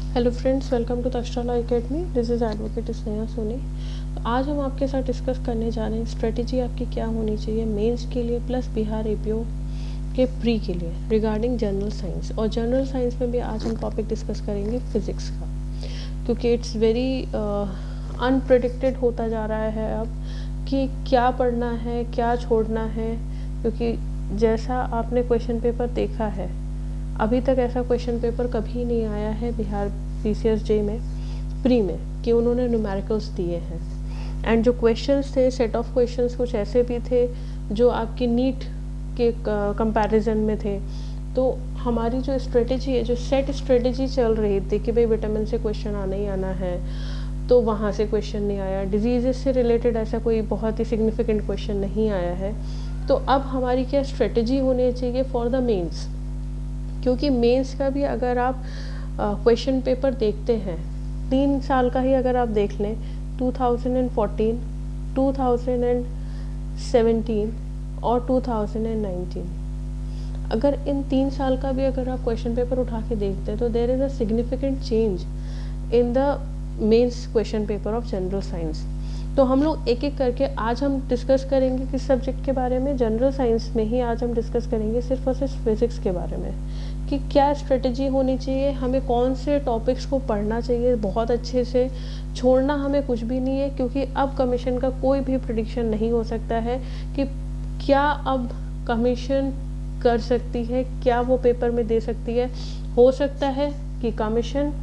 Hello friends, welcome to Takshara law academy. This is advocate Sneha Soni. तो आज हम आपके साथ डिस्कस करने जा रहे हैं स्ट्रेटेजी आपकी क्या होनी चाहिए मेंस के लिए प्लस बिहार एपीओ के प्री के लिए रिगार्डिंग जनरल साइंस। और जनरल साइंस में भी आज हम टॉपिक डिस्कस करेंगे फिज़िक्स का, क्योंकि इट्स वेरी अनप्रेडिक्टेड होता जा रहा है अब कि क्या पढ़ना है क्या छोड़ना है। क्योंकि जैसा आपने क्वेश्चन पेपर देखा है, अभी तक ऐसा क्वेश्चन पेपर कभी नहीं आया है बिहार पीसीएसजे में प्री में कि उन्होंने न्यूमेरिकल्स दिए हैं। एंड जो क्वेश्चंस थे, सेट ऑफ क्वेश्चंस कुछ ऐसे भी थे जो आपकी नीट के कंपैरिजन में थे। तो हमारी जो स्ट्रेटेजी है, जो सेट स्ट्रेटेजी चल रही थी कि भाई विटामिन से क्वेश्चन आना ही आना है, तो वहाँ से क्वेश्चन नहीं आया। डिजीज़ से रिलेटेड ऐसा कोई बहुत ही सिग्निफिकेंट क्वेश्चन नहीं आया है। तो अब हमारी क्या स्ट्रेटेजी होनी चाहिए फॉर द मेंस, क्योंकि मेंस का भी अगर आप क्वेश्चन पेपर देखते हैं 3 साल का ही अगर आप देख लें, 2014, 2017 और 2019, अगर इन 3 साल का भी अगर आप क्वेश्चन पेपर उठा के देखते हैं तो there is a significant change in the mains question paper of general science. तो हम लोग एक एक करके आज हम डिस्कस करेंगे किस सब्जेक्ट के बारे में। जनरल साइंस में ही आज हम डिस्कस करेंगे सिर्फ और सिर्फ फिज़िक्स के बारे में कि क्या स्ट्रेटजी होनी चाहिए, हमें कौन से टॉपिक्स को पढ़ना चाहिए बहुत अच्छे से, छोड़ना हमें कुछ भी नहीं है। क्योंकि अब कमीशन का कोई भी प्रेडिक्शन नहीं हो सकता है कि क्या अब कमीशन कर सकती है, क्या वो पेपर में दे सकती है। हो सकता है कि कमीशन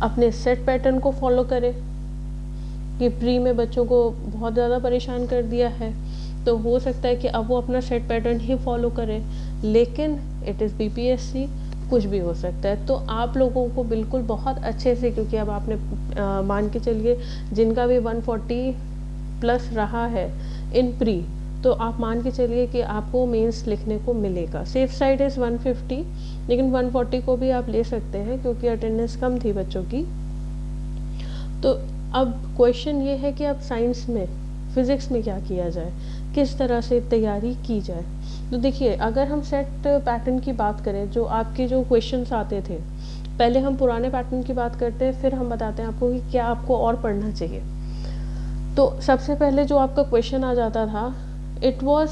अपने सेट पैटर्न को फॉलो करे कि प्री में बच्चों को बहुत ज़्यादा परेशान कर दिया है, तो हो सकता है कि अब वो अपना सेट पैटर्न ही फॉलो करे। लेकिन इट इज़ बीपीएससी, कुछ भी हो सकता है। तो आप लोगों को बिल्कुल बहुत अच्छे से, क्योंकि अब आपने मान के चलिए जिनका भी 140 प्लस रहा है इन प्री, तो आप मान के चलिए कि आपको मेंस लिखने को मिलेगा। सेफ साइड इज़ 150, लेकिन 140 को भी आप ले सकते हैं क्योंकि अटेंडेंस कम थी बच्चों की। तो अब क्वेश्चन ये है कि अब साइंस में, फिज़िक्स में क्या किया जाए, किस तरह से तैयारी की जाए। तो देखिए, अगर हम सेट पैटर्न की बात करें, जो आपके जो क्वेश्चंस आते थे, पहले हम पुराने पैटर्न की बात करते हैं, फिर हम बताते हैं आपको कि क्या आपको और पढ़ना चाहिए। तो सबसे पहले जो आपका क्वेश्चन आ जाता था, इट वाज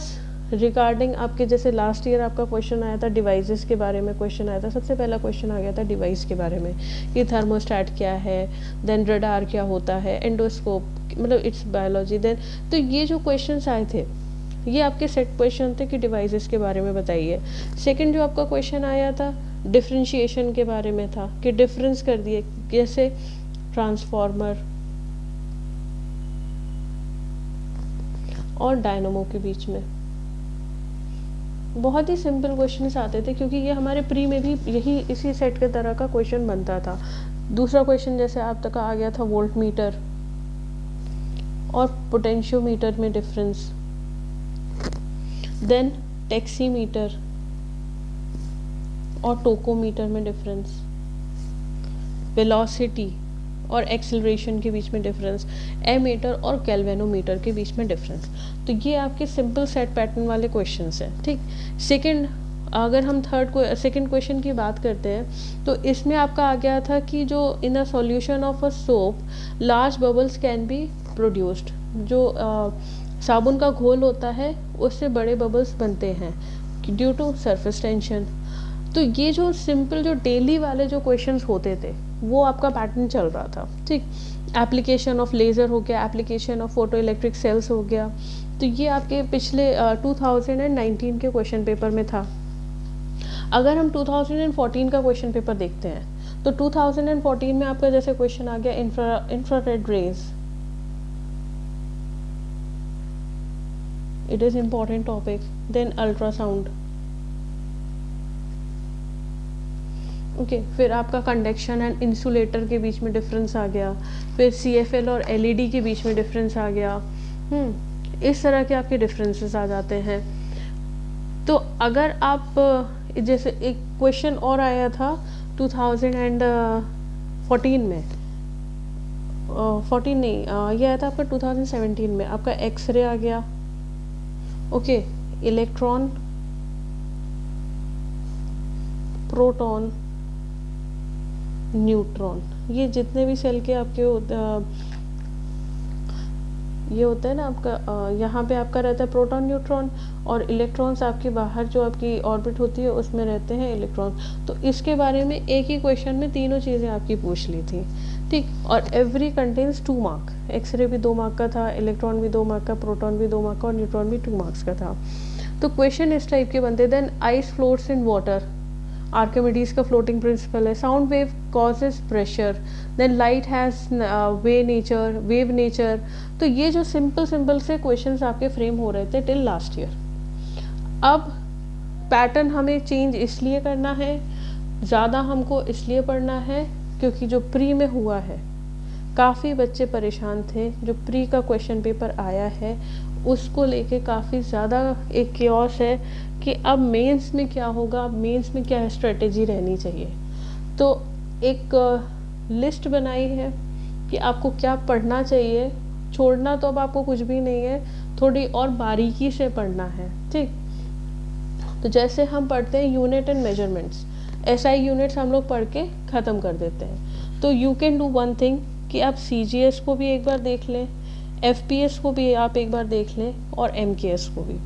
रिगार्डिंग आपके, जैसे लास्ट ईयर आपका क्वेश्चन आया था डिवाइसेस के बारे में। क्वेश्चन आया था, सबसे पहला क्वेश्चन आ गया था डिवाइस के बारे में कि थर्मोस्टेट क्या है, देन रडार क्या होता है, एंडोस्कोप, मतलब इट्स बायोलॉजी। देन तो ये जो क्वेश्चंस आए थे ये आपके सेट क्वेश्चन थे कि डिवाइसेस के बारे में बताइए। सेकंड जो आपका क्वेश्चन आया था डिफरेंशिएशन के बारे में था कि डिफरेंस कर दिए, जैसे ट्रांसफार्मर और डायनमो के बीच में। बहुत ही सिंपल क्वेश्चंस आते थे क्योंकि ये हमारे प्री में भी यही इसी सेट के तरह का क्वेश्चन बनता था। दूसरा क्वेश्चन जैसे आप तक आ गया था वोल्ट मीटर और पोटेंशियोमीटर में डिफरेंस, देन टेक्सीमीटर और टोकोमीटर में डिफरेंस, वेलोसिटी और एक्सेलरेशन के बीच में डिफरेंस, एमीटर और गैल्वेनोमीटर के बीच में डिफरेंस। तो ये आपके सिंपल सेट पैटर्न वाले क्वेश्चंस हैं, ठीक। सेकंड, अगर हम सेकंड क्वेश्चन की बात करते हैं तो इसमें आपका आ गया था कि जो in a solution of a soap large bubbles can be produced. जो साबुन का घोल होता है उससे बड़े बबल्स बनते हैं ड्यू टू सरफेस टेंशन। तो ये जो सिंपल जो डेली वाले जो क्वेश्चंस होते थे वो आपका पैटर्न चल रहा था, ठीक। एप्लीकेशन ऑफ लेज़र हो गया, application of photo electric sales हो गया। तो ये आपके पिछले 2019 के क्वेश्चन पेपर में था। अगर हम 2014 का क्वेश्चन पेपर देखते हैं तो 2014 में आपका जैसे क्वेश्चन आ गया infrared rays, it is important topic. Then ultrasound, okay. फिर आपका कंडक्शन एंड इंसुलेटर के बीच में डिफरेंस आ गया। फिर सीएफएल और एलईडी के बीच में डिफरेंस आ गया। इस तरह के आपके डिफरेंसेस आ जाते हैं। तो अगर आप जैसे एक क्वेश्चन और आया था 2014 में, 14 नहीं, ये आया था आपका 2017 में, आपका एक्सरे आ गया, ओके। Electron, proton neutron. ये जितने भी सेल के आपके ये होता है ना आपका, यहाँ पे आपका रहता है प्रोटॉन न्यूट्रॉन, और इलेक्ट्रॉन्स आपके बाहर जो आपकी ऑर्बिट होती है उसमें रहते हैं इलेक्ट्रॉन। तो इसके बारे में एक ही क्वेश्चन में तीनों चीज़ें आपकी पूछ ली थी, ठीक। और एवरी कंटेन्स 2 मार्क, एक्सरे भी 2 मार्क का था, इलेक्ट्रॉन भी 2 मार्क का, प्रोटॉन भी 2 मार्क का, और न्यूट्रॉन भी 2 मार्क्स का था। तो क्वेश्चन इस टाइप के बनते। Then ice floats in water, Archimedes का फ्लोटिंग प्रिंसिपल है। Sound wave causes pressure, then light has wave nature. तो ये जो सिंपल से क्वेश्चंस आपके फ्रेम हो रहे थे टिल लास्ट ईयर। अब पैटर्न हमें चेंज इसलिए करना है, ज़्यादा हमको इसलिए पढ़ना है क्योंकि जो प्री में हुआ है, काफ़ी बच्चे परेशान थे। जो प्री का क्वेश्चन पेपर आया है उसको लेके काफ़ी ज़्यादा एक केओस है कि अब मेंस में क्या होगा, अब मेंस में क्या स्ट्रेटेजी रहनी चाहिए। तो एक लिस्ट बनाई है कि आपको क्या पढ़ना चाहिए। छोड़ना तो अब आपको कुछ भी नहीं है, थोड़ी और बारीकी से पढ़ना है, ठीक। तो जैसे हम पढ़ते हैं unit and measurements, SI units हम लोग पढ़ के ख़त्म कर देते हैं। तो you can do one thing कि आप CGS को भी एक बार देख लें, FPS को भी आप एक बार देख लें, और MKS को भी।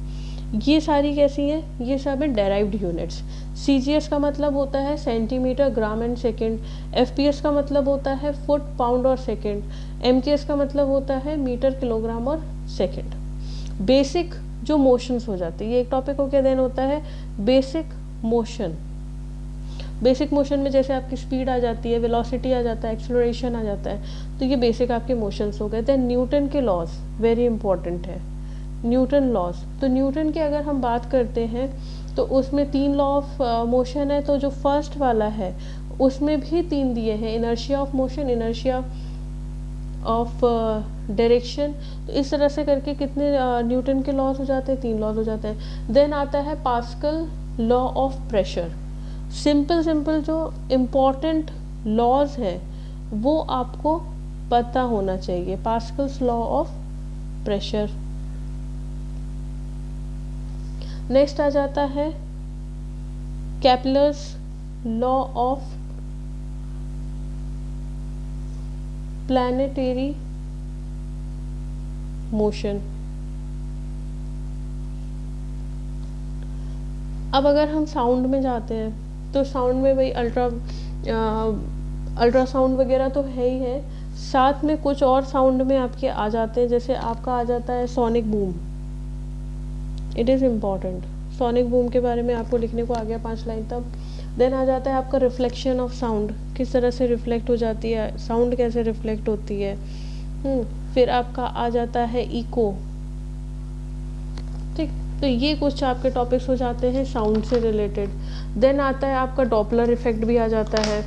ये सारी कैसी हैं, ये सब है डेराइव्ड यूनिट्स। CGS का मतलब होता है centimetre, gram and second. FPS का मतलब होता है फुट, पाउंड और सेकेंड। MKS का मतलब होता है मीटर, किलोग्राम और सेकेंड। बेसिक जो मोशंस हो जाते हैं, ये एक टॉपिक हो के देन होता है बेसिक मोशन। बेसिक मोशन में जैसे आपकी स्पीड आ जाती है, वेलोसिटी आ जाता है, एक्सेलरेशन आ जाता है, तो ये बेसिक आपके मोशंस हो गए। देन न्यूटन के लॉज वेरी इंपॉर्टेंट है, न्यूटन लॉज। तो न्यूटन की अगर हम बात करते हैं तो उसमें 3 लॉ ऑफ मोशन है। तो जो फर्स्ट वाला है उसमें भी 3 दिए हैं, inertia of motion, inertia of direction. तो इस तरह से करके कितने न्यूटन के लॉज हो जाते हैं, 3 लॉज हो जाते हैं। देन आता है Pascal law of pressure. Simple जो इम्पॉर्टेंट लॉज है वो आपको पता होना चाहिए। Pascal's law of pressure. Next आ जाता है Kepler's law of planetary motion. अब अगर हम साउंड में जाते हैं तो साउंड में भाई अल्ट्रासाउंड वगैरह तो है ही है, साथ में कुछ और साउंड में आपके आ जाते हैं। जैसे आपका आ जाता है sonic boom, it is important. Sonic boom के बारे में आपको लिखने को आ गया 5 लाइन तब। देन आ जाता है आपका रिफ्लेक्शन ऑफ साउंड, किस तरह से रिफ्लेक्ट हो जाती है, साउंड कैसे रिफ्लेक्ट होती है। फिर आपका आ जाता है इको, ठीक। तो ये कुछ आपके टॉपिक्स हो जाते हैं साउंड से रिलेटेड। देन आता है आपका डॉपलर इफेक्ट भी आ जाता है।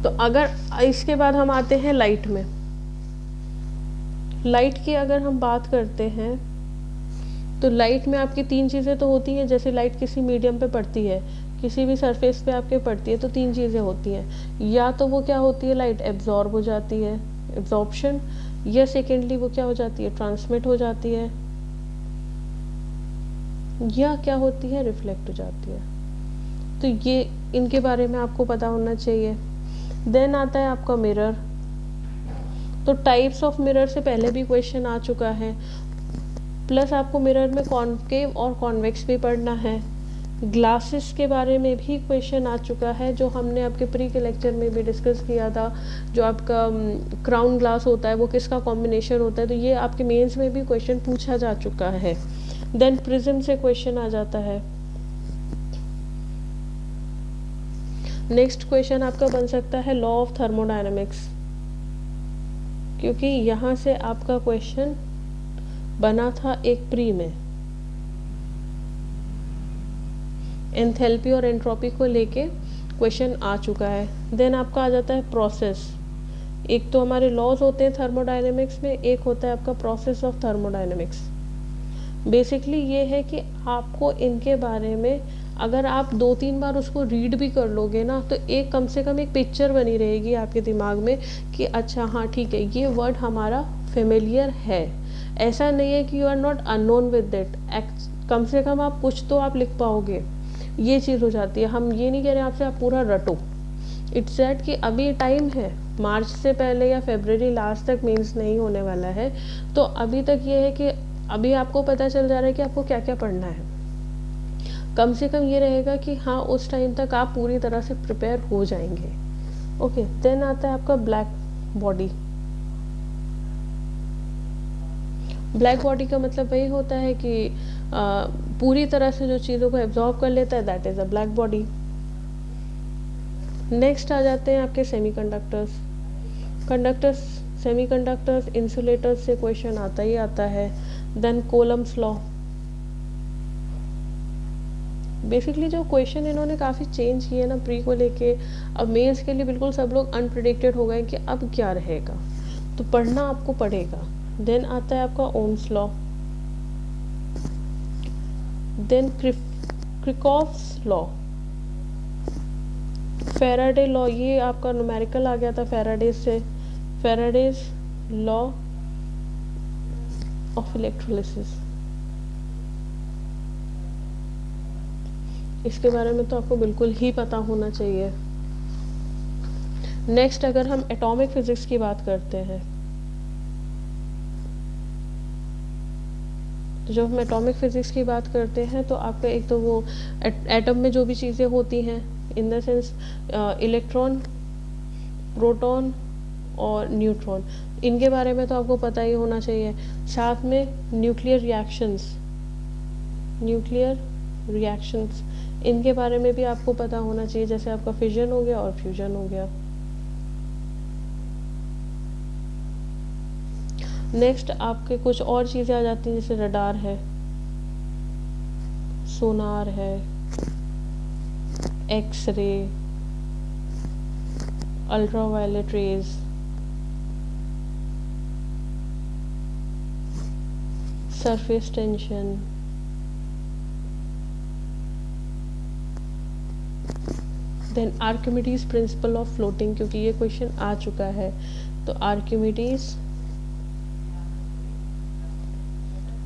तो अगर इसके बाद हम आते हैं लाइट में। लाइट की अगर हम बात करते हैं तो लाइट में आपकी 3 चीज़ें तो होती हैं। जैसे लाइट किसी मीडियम पे पड़ती है, किसी भी सरफेस पे आपके पड़ती है, तो 3 चीज़ें होती हैं। या तो वो क्या होती है, लाइट एब्जॉर्ब हो जाती है, एब्जॉर्प्शन, या सेकेंडली वो क्या हो जाती है, ट्रांसमिट हो जाती है, या क्या होती है, रिफ्लेक्ट हो जाती है। तो ये इनके बारे में आपको पता होना चाहिए। देन आता है आपका मिरर। तो टाइप्स ऑफ मिरर से पहले भी क्वेश्चन आ चुका है, प्लस आपको मिरर में कॉन्केव और कॉन्वेक्स भी पढ़ना है। ग्लासेस के बारे में भी क्वेश्चन आ चुका है, जो हमने आपके प्री के लेक्चर में भी डिस्कस किया था। जो आपका क्राउन ग्लास होता है वो किसका कॉम्बिनेशन होता है, तो ये आपके मेंस में भी क्वेश्चन पूछा जा चुका है। देन प्रिज्म से क्वेश्चन आ जाता है। नेक्स्ट क्वेश्चन आपका बन सकता है लॉ ऑफ थर्मोडायनामिक्स, क्योंकि यहाँ से आपका क्वेश्चन बना था एक प्री में। एंथैल्पी और एंट्रोपी को लेके क्वेश्चन आ चुका है। देन आपका आ जाता है प्रोसेस। एक तो हमारे लॉज होते हैं थर्मोडायनेमिक्स में, एक होता है आपका प्रोसेस ऑफ थर्मोडायनेमिक्स। बेसिकली ये है कि आपको इनके बारे में अगर आप 2-3 बार उसको रीड भी कर लोगे ना, तो एक कम से कम एक पिक्चर बनी रहेगी आपके दिमाग में कि अच्छा हाँ ठीक है, ये वर्ड हमारा फेमिलियर है। ऐसा नहीं है कि you are not unknown with it, कम से कम आप कुछ तो आप लिख पाओगे, ये चीज़ हो जाती है। हम ये नहीं कह रहे आपसे आप पूरा रटो, इट्स दैट कि अभी टाइम है, मार्च से पहले या फरवरी लास्ट तक मेंस नहीं होने वाला है, तो अभी तक ये है कि अभी आपको पता चल जा रहा है कि आपको क्या क्या पढ़ना है। कम से कम ये रहेगा कि हाँ उस टाइम तक आप पूरी तरह से प्रिपेयर हो जाएंगे। ओके, देन आता है आपका ब्लैक बॉडी। ब्लैक बॉडी का मतलब वही होता है कि पूरी तरह से जो चीज़ों को एब्जॉर्ब कर लेता है, that is a black body. Next आ जाते हैं आपके सेमीकंडक्टर्स। कंडक्टर्स, सेमीकंडक्टर्स, इंसुलेटर्स से क्वेश्चन आता ही आता है। Then Coulomb's law. बेसिकली जो क्वेश्चन इन्होंने काफ़ी चेंज किए ना प्री को लेके, अब मेंस के लिए बिल्कुल सब लोग अनप्रिडिक्टेड हो गए कि अब क्या रहेगा, तो पढ़ना आपको पड़ेगा। देन आता है आपका Ohm's law. Then Kirchhoff's law, Faraday law, ये आपका न्यूमेरिकल आ गया था फैराडे से, फैराडेज लॉ ऑफ इलेक्ट्रोलिसिस। इसके बारे में तो आपको बिल्कुल ही पता होना चाहिए। नेक्स्ट अगर हम एटॉमिक फिजिक्स की बात करते हैं, तो जब हम एटॉमिक फिजिक्स की बात करते हैं तो आपका एक तो वो एटम में जो भी चीज़ें होती हैं, in the sense electron, proton और न्यूट्रॉन, इनके बारे में तो आपको पता ही होना चाहिए। साथ में न्यूक्लियर रिएक्शंस, इनके बारे में भी आपको पता होना चाहिए, जैसे आपका फिजन हो गया और फ्यूजन हो गया। नेक्स्ट आपके कुछ और चीज़ें आ जाती हैं, जैसे रडार है, सोनार है, X ray, ultraviolet rays, surface tension, then Archimedes principle of floating, क्योंकि ये क्वेश्चन आ चुका है, तो आर्किमिडीज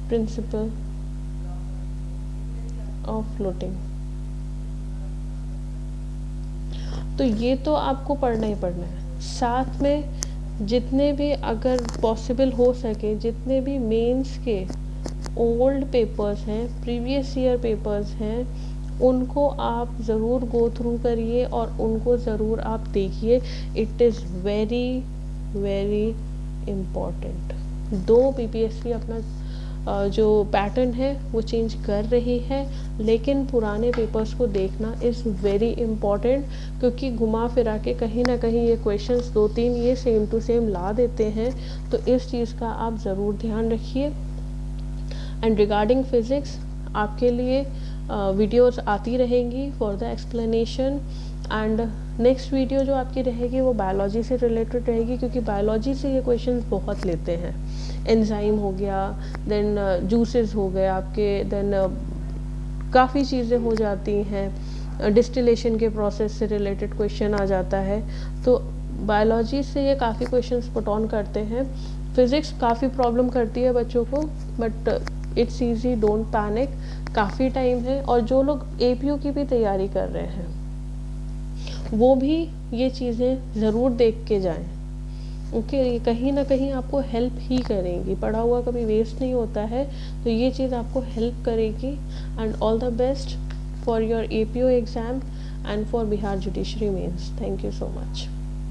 प्रिंसिपल ऑफ फ्लोटिंग, तो ये तो आपको पढ़ना ही पढ़ना है। साथ में जितने भी अगर पॉसिबल हो सके, जितने भी मेंस के ओल्ड पेपर्स हैं, प्रीवियस ईयर पेपर्स हैं, उनको आप ज़रूर गो थ्रू करिए और उनको ज़रूर आप देखिए। It is very very important. दो पीपीएससी अपना जो पैटर्न है वो चेंज कर रही है, लेकिन पुराने पेपर्स को देखना इज़ वेरी इम्पॉर्टेंट, क्योंकि घुमा फिरा के कहीं ना कहीं ये क्वेश्चंस 2-3 ये सेम टू सेम ला देते हैं, तो इस चीज़ का आप ज़रूर ध्यान रखिए। एंड रिगार्डिंग फिज़िक्स आपके लिए वीडियोस आती रहेंगी for the explanation, and next video जो आपकी रहेगी वो बायोलॉजी से रिलेटेड रहेगी, क्योंकि बायोलॉजी से ये क्वेश्चंस बहुत लेते हैं। एंजाइम हो गया, देन जूसेस हो गए आपके, देन काफ़ी चीज़ें हो जाती हैं, डिस्टिलेशन के प्रोसेस से रिलेटेड क्वेश्चन आ जाता है, तो बायोलॉजी से ये काफ़ी क्वेश्चंस पुट ऑन करते हैं। फिज़िक्स काफ़ी प्रॉब्लम करती है बच्चों को, but it's easy, don't panic, काफ़ी टाइम है। और जो लोग एपीयू की भी तैयारी कर रहे हैं वो भी ये चीज़ें ज़रूर देख के जाएं, ओके, ये कहीं ना कहीं आपको हेल्प ही करेंगी, पढ़ा हुआ कभी वेस्ट नहीं होता है, तो ये चीज़ आपको हेल्प करेगी। And all the best for your APU exam and for Bihar judiciary mains. Thank you so much.